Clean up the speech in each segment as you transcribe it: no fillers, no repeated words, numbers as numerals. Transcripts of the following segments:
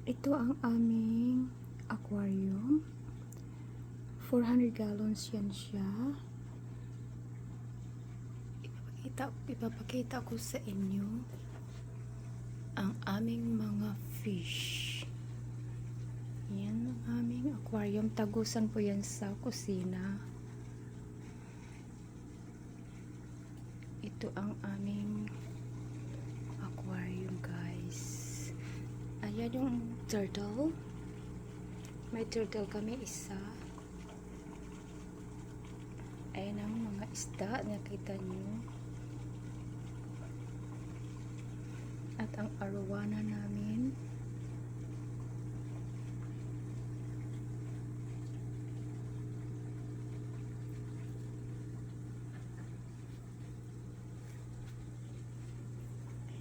Ito ang aming aquarium. 400 gallons yan siya. Ipapakita ko sa inyo ang aming mga fish. Yan ang aming aquarium. Tagusan po yan sa kusina. Ito ang aming aquarium, guys. Ayan yung turtle. May turtle kami isa. Ayan ang mga isda. Nakita nyo. At ang arowana namin.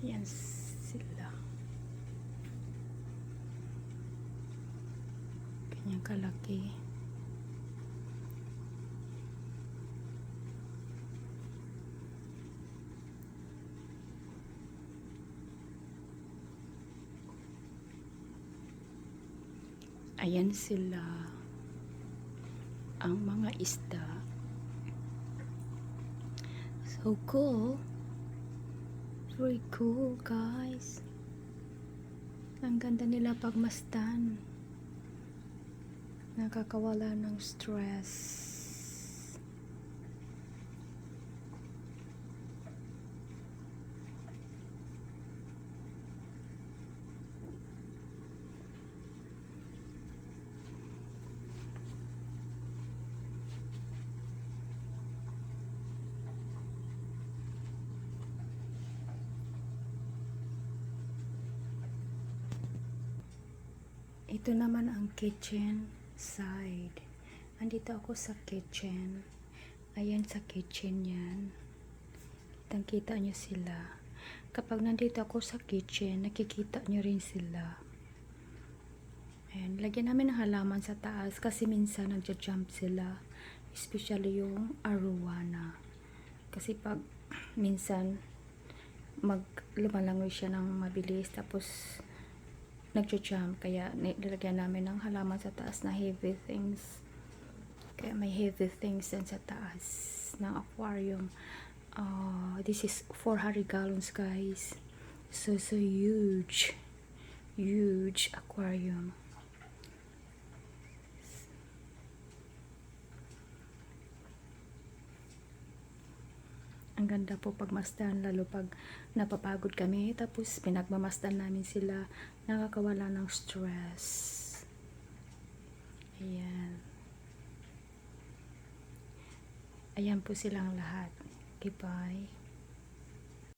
Ayan sila. Kanyang kalaki. Ayan sila. Ang mga isda. So cool. Very cool, guys. Ang ganda nila pagmasdan. Nakakawala ng stress. Ito naman ang kitchen side. Andito ako sa kitchen. Ayan sa kitchen yan. Kitang-kita nyo sila. Kapag nandito ako sa kitchen, nakikita nyo rin sila. Ayan, lagyan namin ng halaman sa taas kasi minsan nagja-jump sila. Especially yung arowana. Kasi pag minsan lumalangoy siya ng mabilis tapos nagja-jump, kaya nilagyan namin ng halaman sa taas na heavy things. Kaya may heavy things din sa taas ng aquarium. This is 400 gallons, guys. So huge aquarium. Ang ganda po pagmasdan, lalo pag napapagod kami, tapos pinagmamasdan namin sila, nakakawala ng stress. Ayan. Ayan po silang lahat. Okay, bye.